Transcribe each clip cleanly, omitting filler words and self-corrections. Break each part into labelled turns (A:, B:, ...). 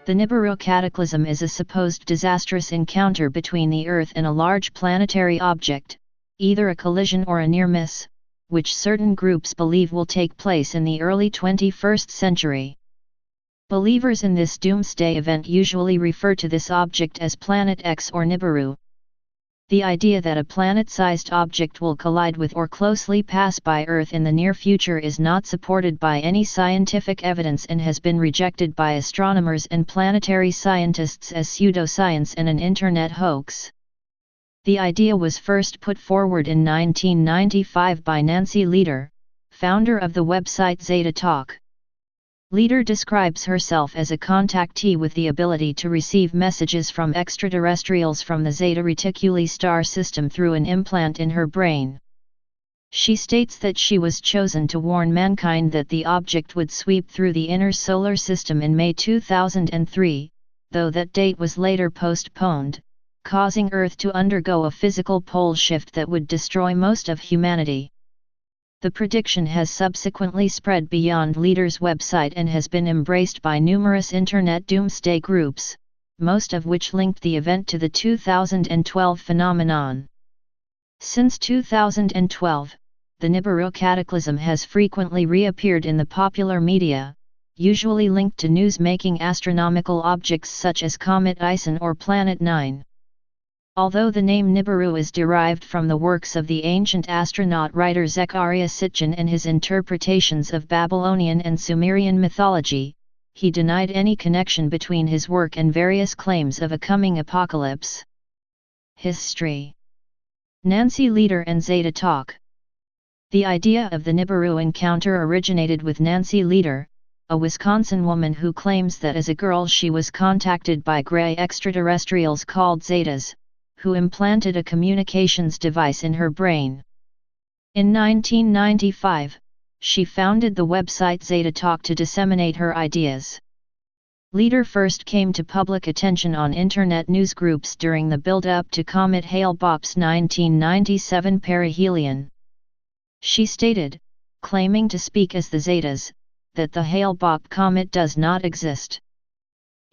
A: The Nibiru cataclysm is a supposed disastrous encounter between the Earth and a large planetary object, either a collision or a near-miss, which certain groups believe will take place in the early 21st century. Believers in this doomsday event usually refer to this object as Planet X or Nibiru. The idea that a planet-sized object will collide with or closely pass by Earth in the near future is not supported by any scientific evidence and has been rejected by astronomers and planetary scientists as pseudoscience and an internet hoax. The idea was first put forward in 1995 by Nancy Lieder, founder of the website Zeta Talk. Lieder describes herself as a contactee with the ability to receive messages from extraterrestrials from the Zeta Reticuli star system through an implant in her brain. She states that she was chosen to warn mankind that the object would sweep through the inner solar system in May 2003, though that date was later postponed, causing Earth to undergo a physical pole shift that would destroy most of humanity. The prediction has subsequently spread beyond Lieder's website and has been embraced by numerous internet doomsday groups, most of which linked the event to the 2012 phenomenon. Since 2012, the Nibiru cataclysm has frequently reappeared in the popular media, usually linked to news-making astronomical objects such as Comet Ison or Planet 9. Although the name Nibiru is derived from the works of the ancient astronaut writer Zecharia Sitchin and his interpretations of Babylonian and Sumerian mythology, he denied any connection between his work and various claims of a coming apocalypse. History. Nancy Lieder and Zeta Talk. The idea of the Nibiru encounter originated with Nancy Lieder, a Wisconsin woman who claims that as a girl she was contacted by gray extraterrestrials called Zetas, who implanted a communications device in her brain. In 1995, she founded the website Zeta Talk to disseminate her ideas. Lieder first came to public attention on internet newsgroups during the build-up to Comet Hale-Bopp's 1997 perihelion. She stated, claiming to speak as the Zetas, that the Hale-Bopp comet does not exist.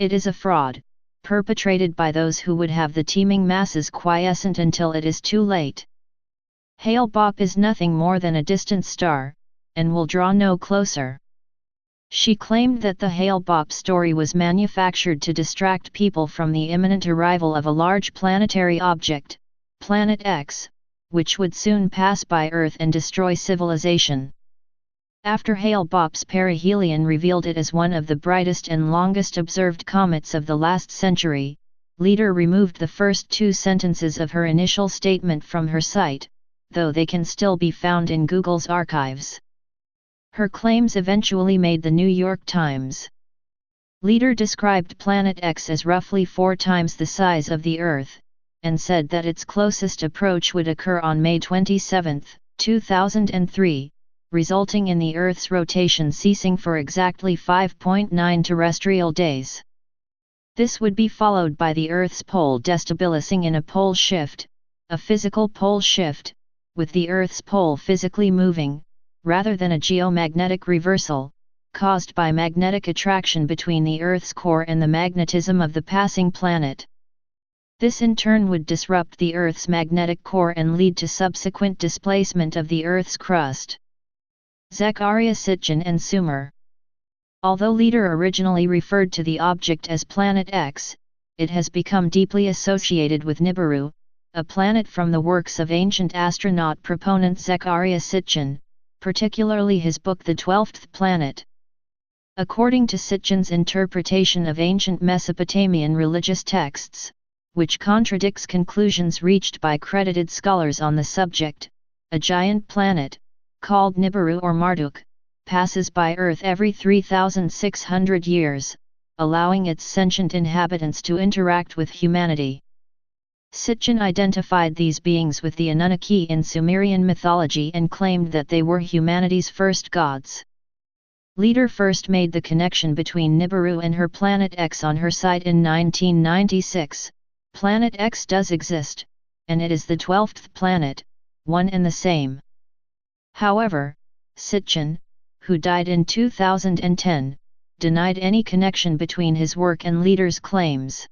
A: It is a fraud, perpetrated by those who would have the teeming masses quiescent until it is too late. Hale-Bopp is nothing more than a distant star, and will draw no closer. She claimed that the Hale-Bopp story was manufactured to distract people from the imminent arrival of a large planetary object, Planet X, which would soon pass by Earth and destroy civilization. After Hale-Bopp's perihelion revealed it as one of the brightest and longest observed comets of the last century, Lieder removed the first two sentences of her initial statement from her site, though they can still be found in Google's archives. Her claims eventually made the New York Times. Lieder described Planet X as roughly 4 times the size of the Earth, and said that its closest approach would occur on May 27, 2003, resulting in the Earth's rotation ceasing for exactly 5.9 terrestrial days. This would be followed by the Earth's pole destabilizing in a pole shift, a physical pole shift, with the Earth's pole physically moving, rather than a geomagnetic reversal, caused by magnetic attraction between the Earth's core and the magnetism of the passing planet. This in turn would disrupt the Earth's magnetic core and lead to subsequent displacement of the Earth's crust. Zecharia Sitchin and Sumer. Although Lieder originally referred to the object as Planet X, it has become deeply associated with Nibiru, a planet from the works of ancient astronaut proponent Zecharia Sitchin, particularly his book The 12th Planet. According to Sitchin's interpretation of ancient Mesopotamian religious texts, which contradicts conclusions reached by credited scholars on the subject, a giant planet, called Nibiru or Marduk, passes by Earth every 3,600 years, allowing its sentient inhabitants to interact with humanity. Sitchin identified these beings with the Anunnaki in Sumerian mythology and claimed that they were humanity's first gods. Lieder first made the connection between Nibiru and her Planet X on her site in 1996. Planet X does exist, and it is the 12th planet, one and the same. However, Sitchin, who died in 2010, denied any connection between his work and Lieder's claims.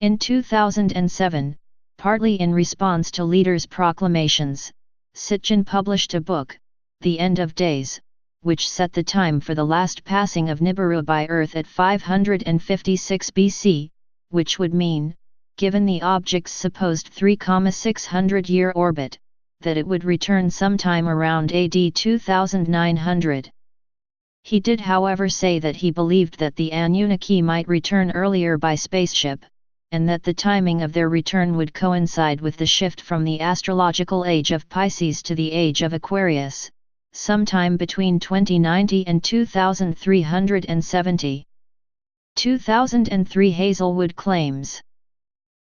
A: In 2007, partly in response to Lieder's proclamations, Sitchin published a book, The End of Days, which set the time for the last passing of Nibiru by Earth at 556 BC, which would mean, given the object's supposed 3,600-year orbit, that it would return sometime around AD 2900. He did however say that he believed that the Anunnaki might return earlier by spaceship, and that the timing of their return would coincide with the shift from the astrological age of Pisces to the age of Aquarius, sometime between 2090 and 2370. 2003 Hazelwood claims.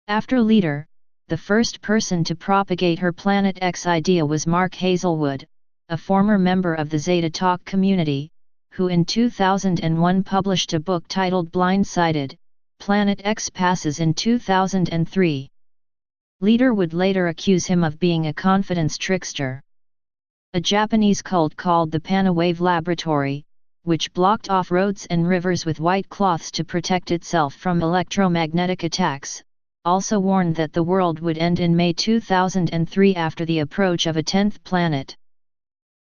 A: After Lieder, the first person to propagate her Planet X idea was Mark Hazelwood, a former member of the Zeta Talk community, who in 2001 published a book titled Blindsided, Planet X Passes in 2003. Lieder would later accuse him of being a confidence trickster. A Japanese cult called the Panawave Laboratory, which blocked off roads and rivers with white cloths to protect itself from electromagnetic attacks, also warned that the world would end in May 2003 after the approach of a 10th planet.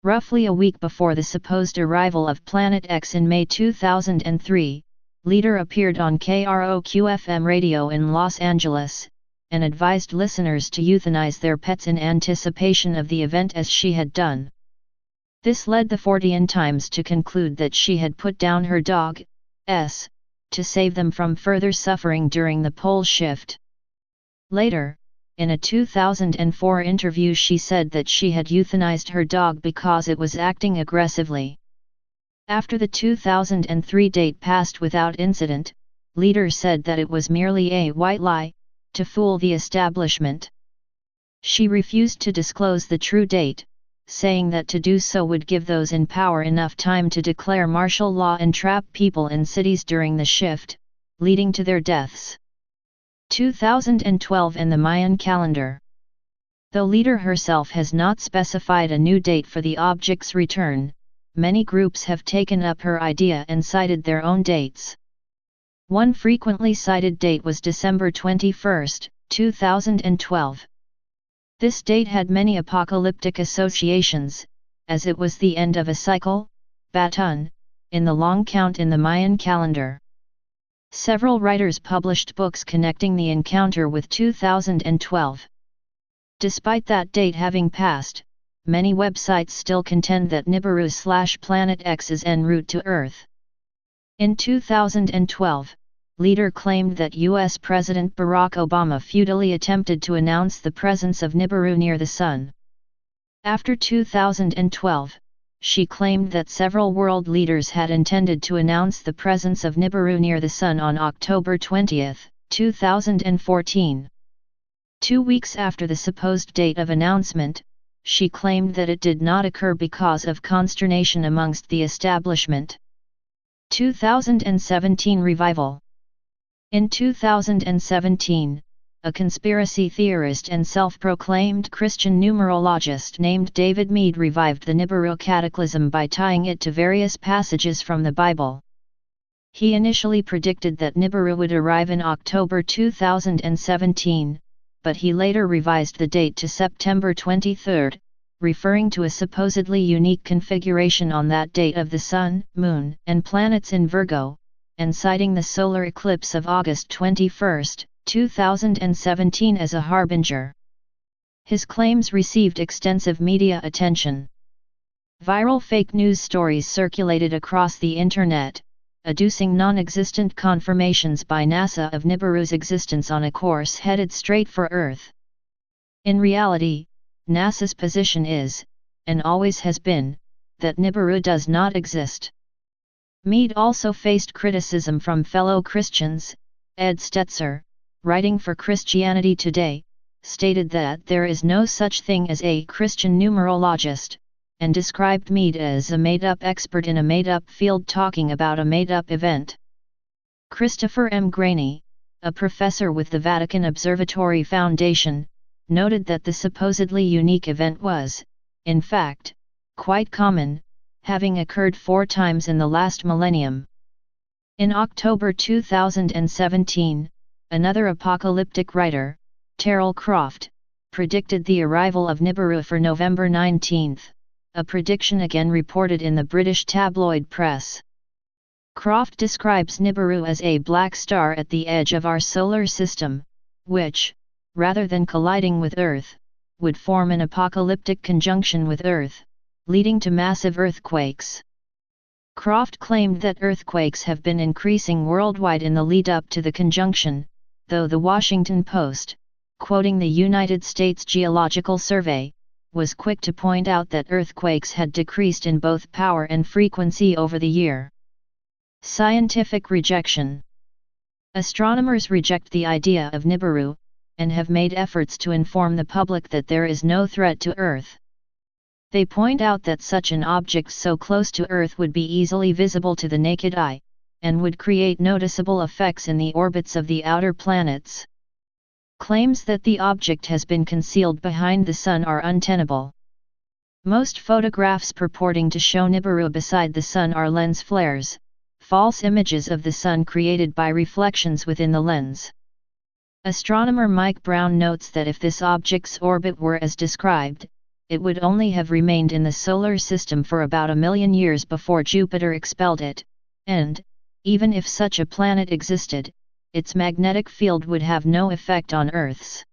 A: Roughly a week before the supposed arrival of Planet X in May 2003, Lieder appeared on KROQ-FM radio in Los Angeles, and advised listeners to euthanize their pets in anticipation of the event as she had done. This led the Fortean Times to conclude that she had put down her dog, S, to save them from further suffering during the pole shift. Later, in a 2004 interview she said that she had euthanized her dog because it was acting aggressively. After the 2003 date passed without incident, Lieder said that it was merely a white lie, to fool the establishment. She refused to disclose the true date, saying that to do so would give those in power enough time to declare martial law and trap people in cities during the shift, leading to their deaths. 2012 and the Mayan calendar. Though Lieder herself has not specified a new date for the object's return, many groups have taken up her idea and cited their own dates. One frequently cited date was December 21, 2012. This date had many apocalyptic associations, as it was the end of a cycle, Batun, in the long count in the Mayan calendar. Several writers published books connecting the encounter with 2012. Despite that date having passed, many websites still contend that Nibiru/Planet X is en route to Earth. In 2012, Lieder claimed that U.S. President Barack Obama futilely attempted to announce the presence of Nibiru near the Sun. After 2012, she claimed that several world leaders had intended to announce the presence of Nibiru near the Sun on October 20, 2014. 2 weeks after the supposed date of announcement, she claimed that it did not occur because of consternation amongst the establishment. 2017 revival. In 2017, a conspiracy theorist and self-proclaimed Christian numerologist named David Meade revived the Nibiru cataclysm by tying it to various passages from the Bible. He initially predicted that Nibiru would arrive in October 2017, but he later revised the date to September 23, referring to a supposedly unique configuration on that date of the Sun, Moon, and planets in Virgo, and citing the solar eclipse of August 21, 2017 as a harbinger. His claims received extensive media attention. Viral fake news stories circulated across the internet, adducing non-existent confirmations by NASA of Nibiru's existence on a course headed straight for Earth. In reality, NASA's position is, and always has been, that Nibiru does not exist. Meade also faced criticism from fellow Christians. Ed Stetzer, writing for Christianity Today, stated that there is no such thing as a Christian numerologist, and described Meade as a made-up expert in a made-up field talking about a made-up event. Christopher M. Graney, a professor with the Vatican Observatory Foundation, noted that the supposedly unique event was, in fact, quite common, having occurred 4 times in the last millennium. In October 2017, another apocalyptic writer, Terrell Croft, predicted the arrival of Nibiru for November 19, a prediction again reported in the British tabloid press. Croft describes Nibiru as a black star at the edge of our solar system, which, rather than colliding with Earth, would form an apocalyptic conjunction with Earth, leading to massive earthquakes. Croft claimed that earthquakes have been increasing worldwide in the lead-up to the conjunction, though the Washington Post, quoting the United States Geological Survey, was quick to point out that earthquakes had decreased in both power and frequency over the year. Scientific rejection. Astronomers reject the idea of Nibiru, and have made efforts to inform the public that there is no threat to Earth. They point out that such an object so close to Earth would be easily visible to the naked eye, and would create noticeable effects in the orbits of the outer planets. Claims that the object has been concealed behind the Sun are untenable. Most photographs purporting to show Nibiru beside the Sun are lens flares, false images of the Sun created by reflections within the lens. Astronomer Mike Brown notes that if this object's orbit were as described, it would only have remained in the solar system for about 1 million years before Jupiter expelled it, and, even if such a planet existed, its magnetic field would have no effect on Earth's.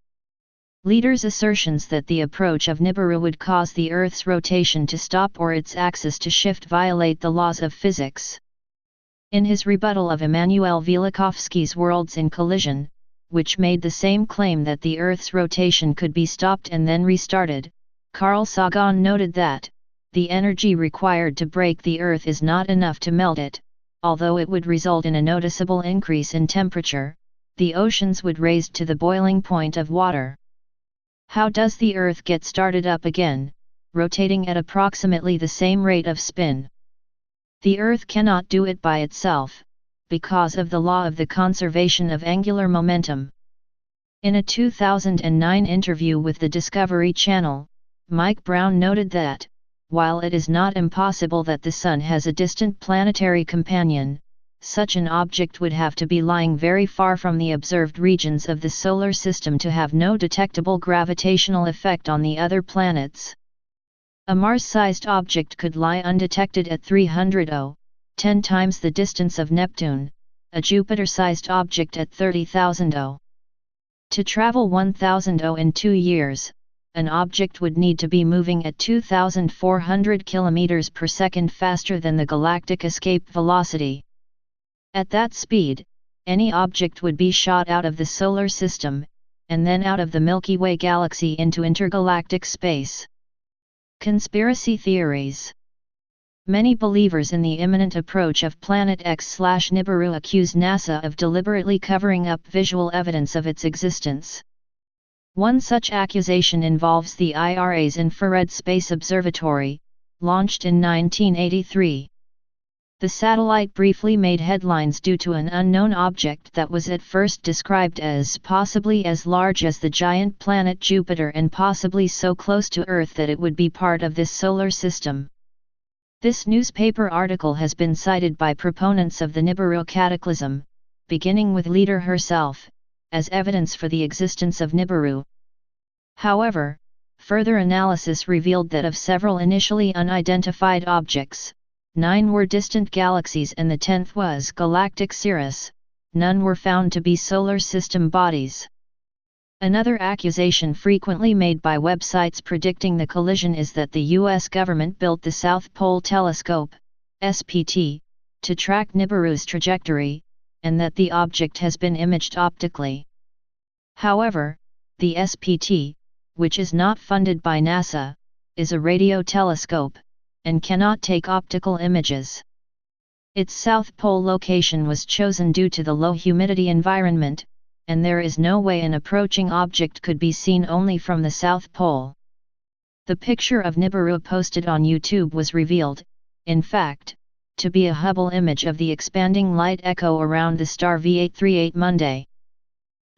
A: Leaders' assertions that the approach of Nibiru would cause the Earth's rotation to stop or its axis to shift violate the laws of physics. In his rebuttal of Immanuel Velikovsky's Worlds in Collision, which made the same claim that the Earth's rotation could be stopped and then restarted, Carl Sagan noted that, the energy required to break the Earth is not enough to melt it, although it would result in a noticeable increase in temperature, the oceans would raise to the boiling point of water. How does the Earth get started up again, rotating at approximately the same rate of spin? The Earth cannot do it by itself, because of the law of the conservation of angular momentum. In a 2009 interview with the Discovery Channel, Mike Brown noted that, while it is not impossible that the Sun has a distant planetary companion, such an object would have to be lying very far from the observed regions of the solar system to have no detectable gravitational effect on the other planets. A Mars-sized object could lie undetected at 300,010 times the distance of Neptune, a Jupiter-sized object at 30,000. To travel 1,000 in 2 years, an object would need to be moving at 2,400 km per second faster than the galactic escape velocity. At that speed, any object would be shot out of the solar system, and then out of the Milky Way galaxy into intergalactic space. Conspiracy theories. Many believers in the imminent approach of Planet X/Nibiru accuse NASA of deliberately covering up visual evidence of its existence. One such accusation involves the IRA's Infrared Space Observatory, launched in 1983. The satellite briefly made headlines due to an unknown object that was at first described as possibly as large as the giant planet Jupiter and possibly so close to Earth that it would be part of this solar system. This newspaper article has been cited by proponents of the Nibiru cataclysm, beginning with Leader herself, as evidence for the existence of Nibiru. However, further analysis revealed that of several initially unidentified objects, 9 were distant galaxies and the 10th was galactic cirrus, none were found to be solar system bodies. Another accusation frequently made by websites predicting the collision is that the U.S. government built the South Pole Telescope, SPT, to track Nibiru's trajectory, and that the object has been imaged optically. However, the SPT, which is not funded by NASA, is a radio telescope, and cannot take optical images. Its South Pole location was chosen due to the low humidity environment, and there is no way an approaching object could be seen only from the South Pole. The picture of Nibiru posted on YouTube was revealed, in fact, to be a Hubble image of the expanding light echo around the star V838 Monday.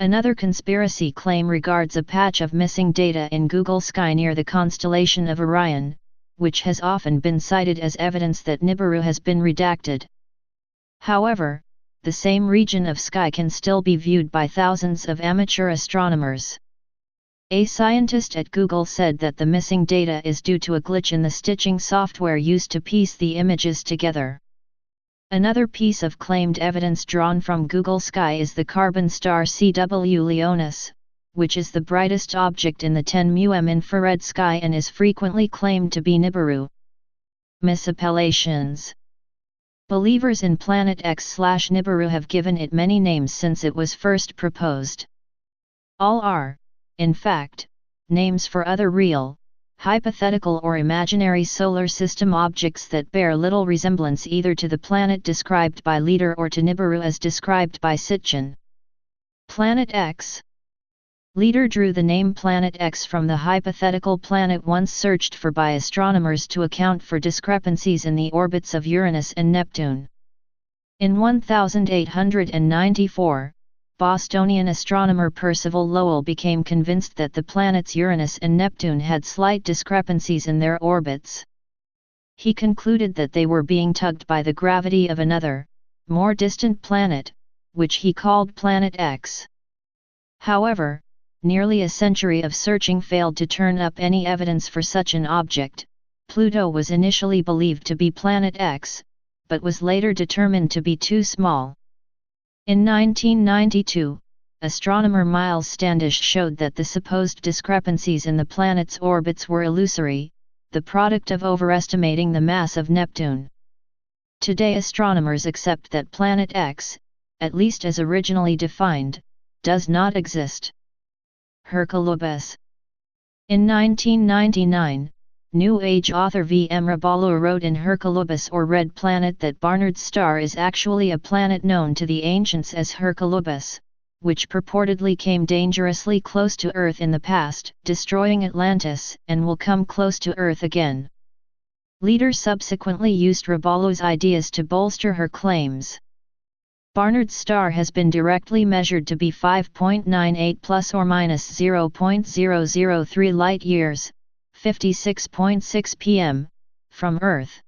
A: Another conspiracy claim regards a patch of missing data in Google Sky near the constellation of Orion, which has often been cited as evidence that Nibiru has been redacted. However, the same region of sky can still be viewed by thousands of amateur astronomers. A scientist at Google said that the missing data is due to a glitch in the stitching software used to piece the images together. Another piece of claimed evidence drawn from Google Sky is the carbon star CW Leonis, which is the brightest object in the 10 μm infrared sky and is frequently claimed to be Nibiru. Misappellations. Believers in Planet X/Nibiru have given it many names since it was first proposed. All are, in fact, names for other real, hypothetical or imaginary solar system objects that bear little resemblance either to the planet described by Leader or to Nibiru as described by Sitchin. Planet X. Leader drew the name Planet X from the hypothetical planet once searched for by astronomers to account for discrepancies in the orbits of Uranus and Neptune. In 1894, Bostonian astronomer Percival Lowell became convinced that the planets Uranus and Neptune had slight discrepancies in their orbits. He concluded that they were being tugged by the gravity of another, more distant planet, which he called Planet X. However, nearly a century of searching failed to turn up any evidence for such an object. Pluto was initially believed to be Planet X, but was later determined to be too small. In 1992, astronomer Miles Standish showed that the supposed discrepancies in the planet's orbits were illusory, the product of overestimating the mass of Neptune. Today astronomers accept that Planet X, at least as originally defined, does not exist. Hercolubus. In 1999, New Age author V. M. Rabalu wrote in Hercolubus or Red Planet that Barnard's star is actually a planet known to the ancients as Hercolubus, which purportedly came dangerously close to Earth in the past, destroying Atlantis, and will come close to Earth again. Leader subsequently used Rabalu's ideas to bolster her claims. Barnard's star has been directly measured to be 5.98 plus or minus 0.003 light-years, 56.6 pm, from Earth.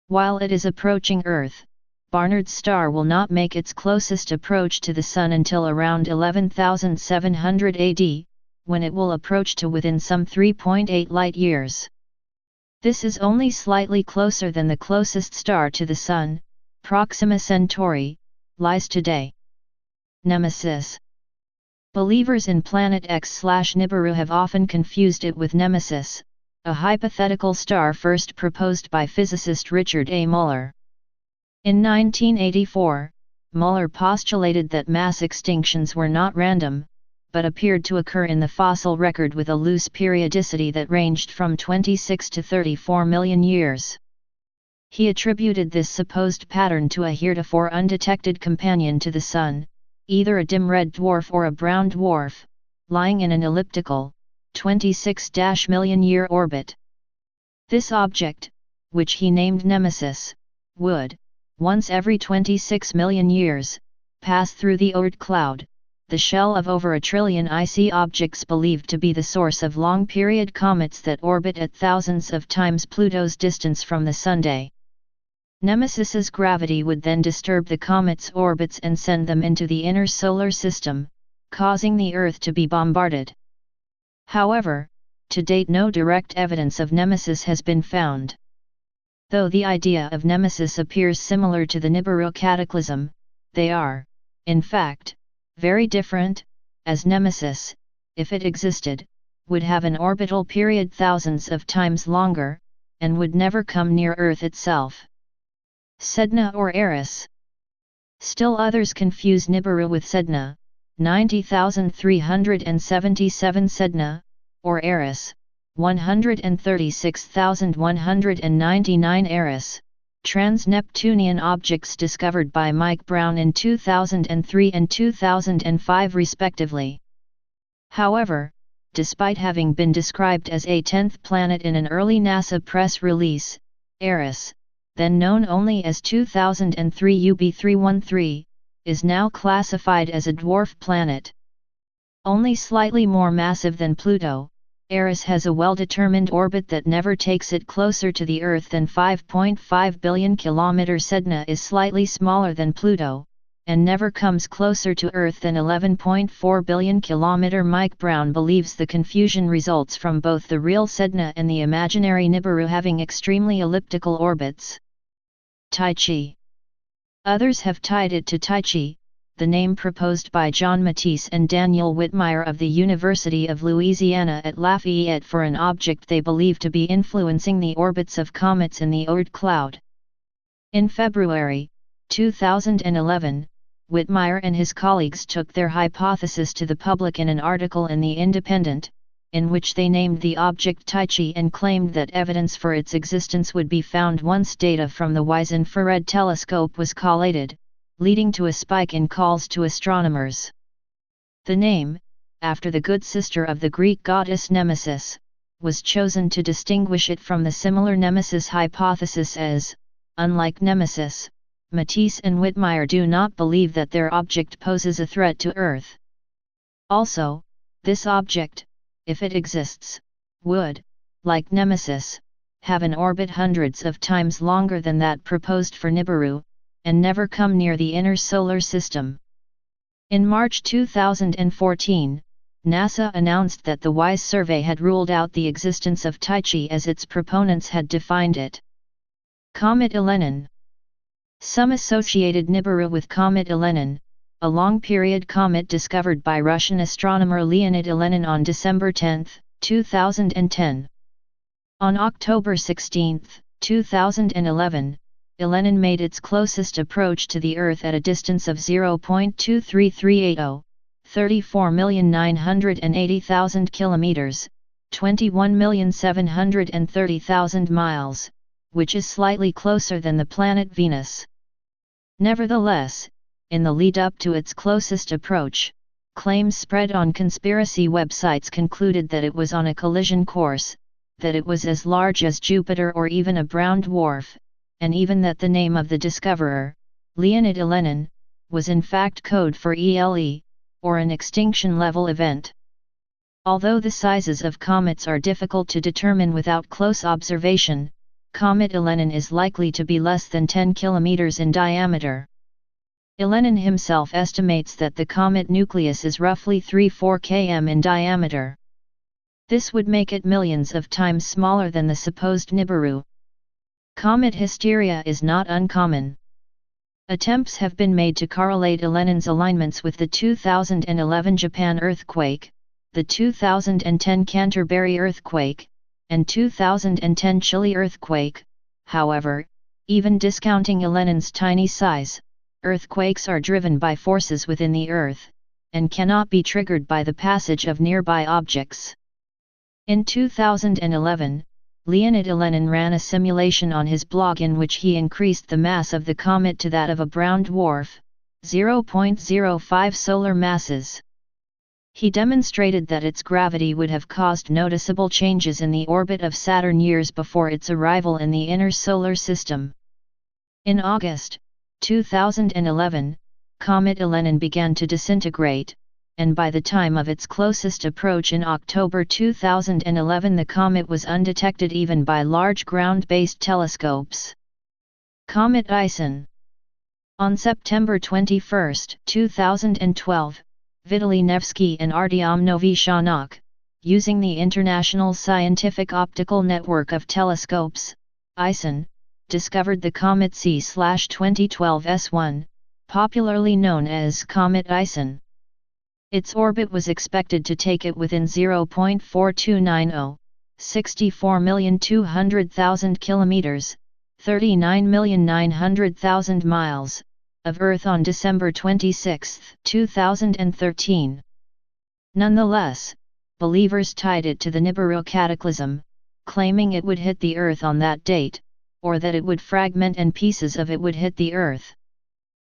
A: While it is approaching Earth, Barnard's star will not make its closest approach to the Sun until around 11,700 AD, when it will approach to within some 3.8 light-years. This is only slightly closer than the closest star to the Sun, Proxima Centauri, lies today. Nemesis. Believers in Planet X/Nibiru have often confused it with Nemesis, a hypothetical star first proposed by physicist Richard A. Muller. In 1984, Muller postulated that mass extinctions were not random, but appeared to occur in the fossil record with a loose periodicity that ranged from 26 to 34 million years. He attributed this supposed pattern to a heretofore undetected companion to the Sun, either a dim red dwarf or a brown dwarf, lying in an elliptical, 26 million-year orbit. This object, which he named Nemesis, would, once every 26 million years, pass through the Oort cloud, the shell of over a trillion icy objects believed to be the source of long-period comets that orbit at thousands of times Pluto's distance from the Sunday. Nemesis's gravity would then disturb the comet's orbits and send them into the inner solar system, causing the Earth to be bombarded. However, to date no direct evidence of Nemesis has been found. Though the idea of Nemesis appears similar to the Nibiru cataclysm, they are, in fact, very different, as Nemesis, if it existed, would have an orbital period thousands of times longer, and would never come near Earth itself. Sedna or Eris. Still others confuse Nibiru with Sedna, 90,377 Sedna, or Eris, 136,199 Eris, trans-Neptunian objects discovered by Mike Brown in 2003 and 2005 respectively. However, despite having been described as a 10th planet in an early NASA press release, Eris, then known only as 2003 UB313, is now classified as a dwarf planet. Only slightly more massive than Pluto, Eris has a well-determined orbit that never takes it closer to the Earth than 5.5 billion kilometers. Sedna is slightly smaller than Pluto, and never comes closer to Earth than 11.4 billion km. Mike Brown believes the confusion results from both the real Sedna and the imaginary Nibiru having extremely elliptical orbits. Tai Chi. Others have tied it to Tai Chi, the name proposed by John Matisse and Daniel Whitmire of the University of Louisiana at Lafayette for an object they believe to be influencing the orbits of comets in the Oort cloud. In February 2011, Whitmire and his colleagues took their hypothesis to the public in an article in The Independent, in which they named the object Tai Chi and claimed that evidence for its existence would be found once data from the WISE infrared telescope was collated, leading to a spike in calls to astronomers. The name, after the good sister of the Greek goddess Nemesis, was chosen to distinguish it from the similar Nemesis hypothesis as, unlike Nemesis, Matisse and Whitmire do not believe that their object poses a threat to Earth. Also, this object, if it exists, would, like Nemesis, have an orbit hundreds of times longer than that proposed for Nibiru, and never come near the inner solar system. In March 2014, NASA announced that the WISE survey had ruled out the existence of Tai Chi as its proponents had defined it. Comet Elenin. Some associated Nibiru with Comet Elenin, a long-period comet discovered by Russian astronomer Leonid Elenin on December 10, 2010. On October 16, 2011, Elenin made its closest approach to the Earth at a distance of 0.23380, 34,980,000 kilometers, 21,730,000 miles, which is slightly closer than the planet Venus. Nevertheless, in the lead-up to its closest approach, claims spread on conspiracy websites concluded that it was on a collision course, that it was as large as Jupiter or even a brown dwarf, and even that the name of the discoverer, Leonid Elenin, was in fact code for ELE, or an extinction-level event. Although the sizes of comets are difficult to determine without close observation, Comet Elenin is likely to be less than 10 km in diameter. Elenin himself estimates that the comet nucleus is roughly 3-4 km in diameter. This would make it millions of times smaller than the supposed Nibiru. Comet hysteria is not uncommon. Attempts have been made to correlate Elenin's alignments with the 2011 Japan earthquake, the 2010 Canterbury earthquake, and 2010 Chile earthquake. However, even discounting Elenin's tiny size, earthquakes are driven by forces within the Earth, and cannot be triggered by the passage of nearby objects. In 2011, Leonid Elenin ran a simulation on his blog in which he increased the mass of the comet to that of a brown dwarf, 0.05 solar masses. He demonstrated that its gravity would have caused noticeable changes in the orbit of Saturn years before its arrival in the inner solar system. In August 2011, Comet Elenin began to disintegrate, and by the time of its closest approach in October 2011 the comet was undetected even by large ground-based telescopes. Comet Ison. On September 21, 2012, Vitaly Nevsky and Artyom Novyshanok, using the International Scientific Optical Network of Telescopes, ISON, discovered the comet C/2012 S1, popularly known as Comet Ison. Its orbit was expected to take it within 0.4290, 64,200,000 kilometers, 39,900,000 miles, of Earth on December 26, 2013. Nonetheless, believers tied it to the Nibiru cataclysm, claiming it would hit the Earth on that date, or that it would fragment and pieces of it would hit the Earth.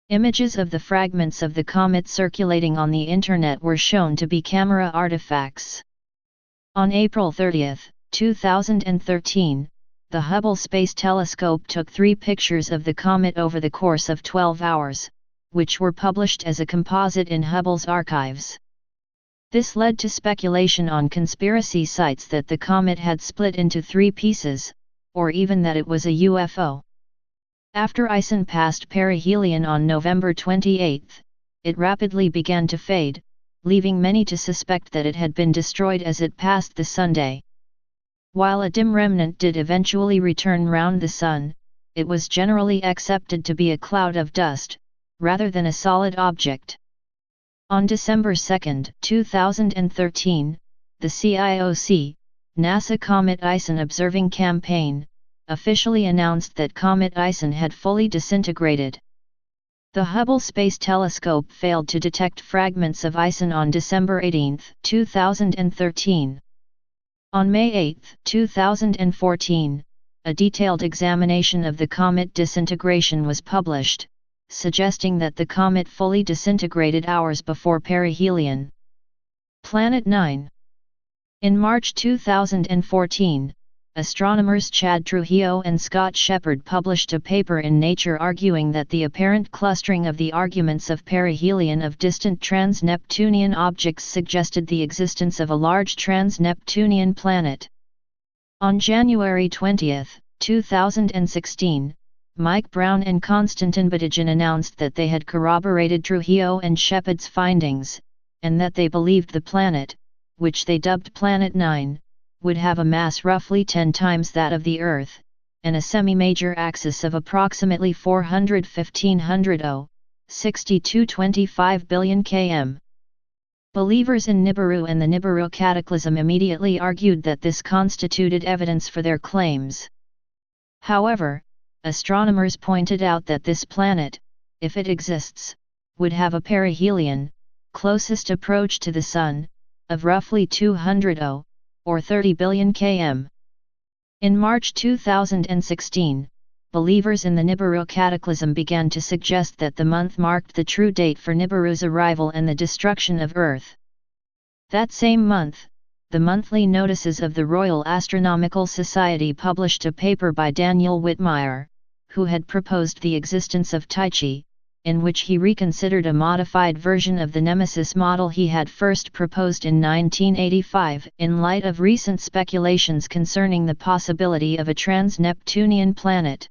A: Images of the fragments of the comet circulating on the Internet were shown to be camera artifacts. On April 30, 2013, the Hubble Space Telescope took 3 pictures of the comet over the course of 12 hours, which were published as a composite in Hubble's archives. This led to speculation on conspiracy sites that the comet had split into 3 pieces, or even that it was a UFO. After ISON passed perihelion on November 28, it rapidly began to fade, leaving many to suspect that it had been destroyed as it passed the Sunday. While a dim remnant did eventually return round the Sun, it was generally accepted to be a cloud of dust, rather than a solid object. On December 2, 2013, the CIOC, NASA Comet ISON Observing Campaign, officially announced that Comet ISON had fully disintegrated. The Hubble Space Telescope failed to detect fragments of ISON on December 18, 2013. On May 8, 2014, a detailed examination of the comet disintegration was published, suggesting that the comet fully disintegrated hours before perihelion. Planet 9. In March 2014, astronomers Chad Trujillo and Scott Shepard published a paper in Nature arguing that the apparent clustering of the arguments of perihelion of distant trans-Neptunian objects suggested the existence of a large trans-Neptunian planet. On January 20, 2016, Mike Brown and Konstantin Batygin announced that they had corroborated Trujillo and Shepard's findings, and that they believed the planet, which they dubbed Planet 9, would have a mass roughly 10 times that of the Earth, and a semi-major axis of approximately 400–1500 (62–25 billion km). Believers in Nibiru and the Nibiru cataclysm immediately argued that this constituted evidence for their claims. However, astronomers pointed out that this planet, if it exists, would have a perihelion, closest approach to the Sun, of roughly 200 or 30 billion km. In March 2016, believers in the Nibiru cataclysm began to suggest that the month marked the true date for Nibiru's arrival and the destruction of Earth. That same month, the monthly notices of the Royal Astronomical Society published a paper by Daniel Whitmire, who had proposed the existence of Tyche, in which he reconsidered a modified version of the Nemesis model he had first proposed in 1985 in light of recent speculations concerning the possibility of a trans-Neptunian planet.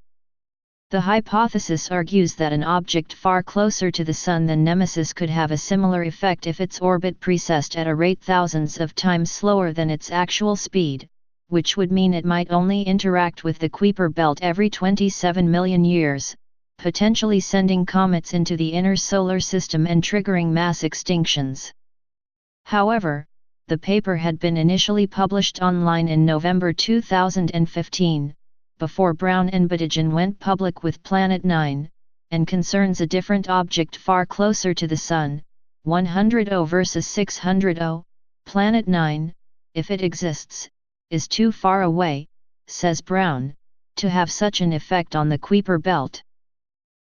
A: The hypothesis argues that an object far closer to the Sun than Nemesis could have a similar effect if its orbit precessed at a rate thousands of times slower than its actual speed, which would mean it might only interact with the Kuiper belt every 27 million years, potentially sending comets into the inner solar system and triggering mass extinctions. However, the paper had been initially published online in November 2015, before Brown and Batygin went public with Planet 9, and concerns a different object far closer to the Sun, 100 versus 600. Planet 9, if it exists, is too far away, says Brown, to have such an effect on the Kuiper belt.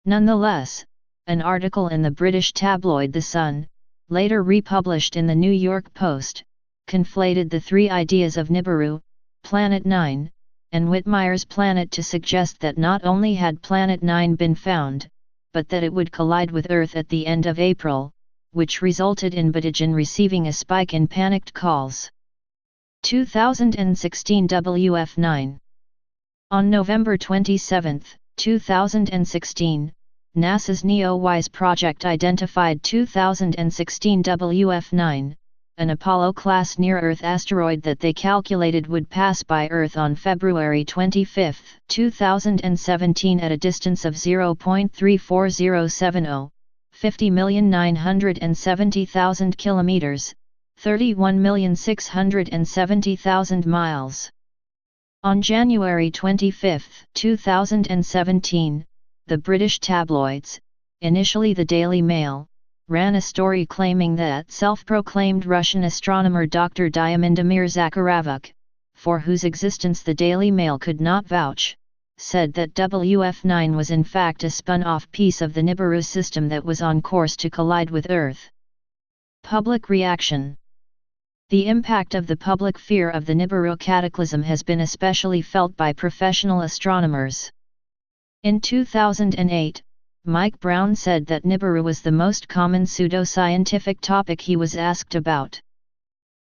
A: Nonetheless, an article in the British tabloid The Sun, later republished in the New York Post, conflated the three ideas of Nibiru, Planet 9, and Whitmire's planet to suggest that not only had Planet 9 been found, but that it would collide with Earth at the end of April, which resulted in Batygin receiving a spike in panicked calls. 2016 WF9. On November 27, 2016, NASA's NEOWISE project identified 2016 WF9, an Apollo-class near-Earth asteroid that they calculated would pass by Earth on February 25, 2017 at a distance of 0.34070, 50,970,000 kilometers, 31,670,000 miles. On January 25, 2017, the British tabloids, initially the Daily Mail, ran a story claiming that self-proclaimed Russian astronomer Dr. Diamondamir Zakharovuk, for whose existence the Daily Mail could not vouch, said that WF9 was in fact a spun-off piece of the Nibiru system that was on course to collide with Earth. Public reaction. The impact of the public fear of the Nibiru cataclysm has been especially felt by professional astronomers. In 2008, Mike Brown said that Nibiru was the most common pseudoscientific topic he was asked about.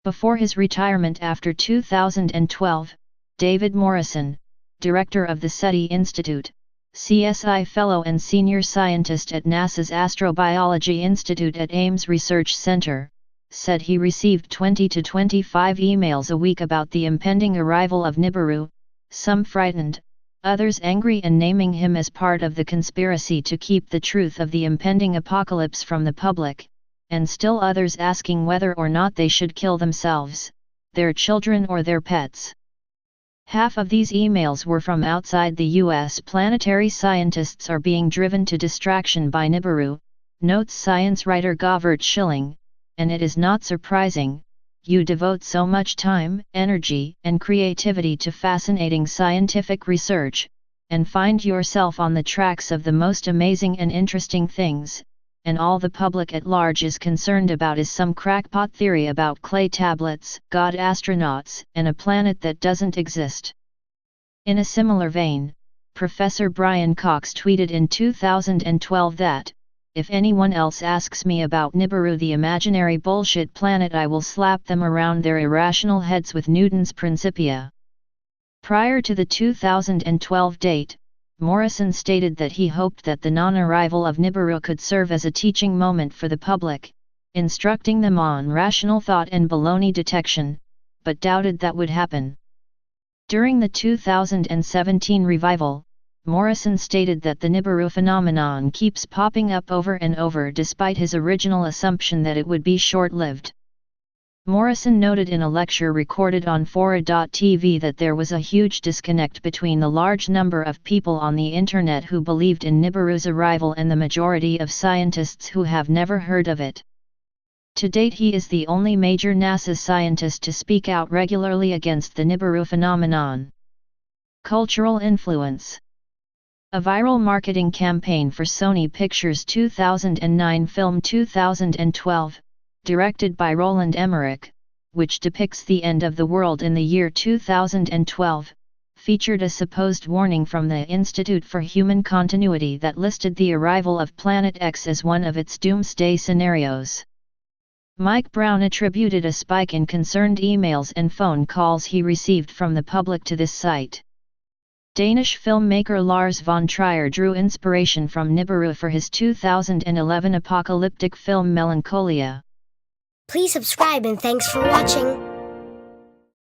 A: Before his retirement after 2012, David Morrison, director of the SETI Institute, CSI Fellow and Senior Scientist at NASA's Astrobiology Institute at Ames Research Center, said he received 20 to 25 emails a week about the impending arrival of Nibiru, some frightened, others angry and naming him as part of the conspiracy to keep the truth of the impending apocalypse from the public, and still others asking whether or not they should kill themselves, their children or their pets. Half of these emails were from outside the US. Planetary scientists are being driven to distraction by Nibiru, notes science writer Govert Schilling, and it is not surprising. You devote so much time, energy, and creativity to fascinating scientific research, and find yourself on the tracks of the most amazing and interesting things, and all the public at large is concerned about is some crackpot theory about clay tablets, god astronauts, and a planet that doesn't exist. In a similar vein, Professor Brian Cox tweeted in 2012 that, if anyone else asks me about Nibiru, the imaginary bullshit planet, I will slap them around their irrational heads with Newton's Principia. Prior to the 2012 date, Morrison stated that he hoped that the non-arrival of Nibiru could serve as a teaching moment for the public, instructing them on rational thought and baloney detection, but doubted that would happen. During the 2017 revival, Morrison stated that the Nibiru phenomenon keeps popping up over and over despite his original assumption that it would be short-lived. Morrison noted in a lecture recorded on Fora.tv that there was a huge disconnect between the large number of people on the internet who believed in Nibiru's arrival and the majority of scientists who have never heard of it. To date, he is the only major NASA scientist to speak out regularly against the Nibiru phenomenon. Cultural influence. A viral marketing campaign for Sony Pictures' 2009 film 2012, directed by Roland Emmerich, which depicts the end of the world in the year 2012, featured a supposed warning from the Institute for Human Continuity that listed the arrival of Planet X as one of its doomsday scenarios. Mike Brown attributed a spike in concerned emails and phone calls he received from the public to this site. Danish filmmaker Lars von Trier drew inspiration from Nibiru for his 2011 apocalyptic film Melancholia.
B: Please subscribe and thanks for watching.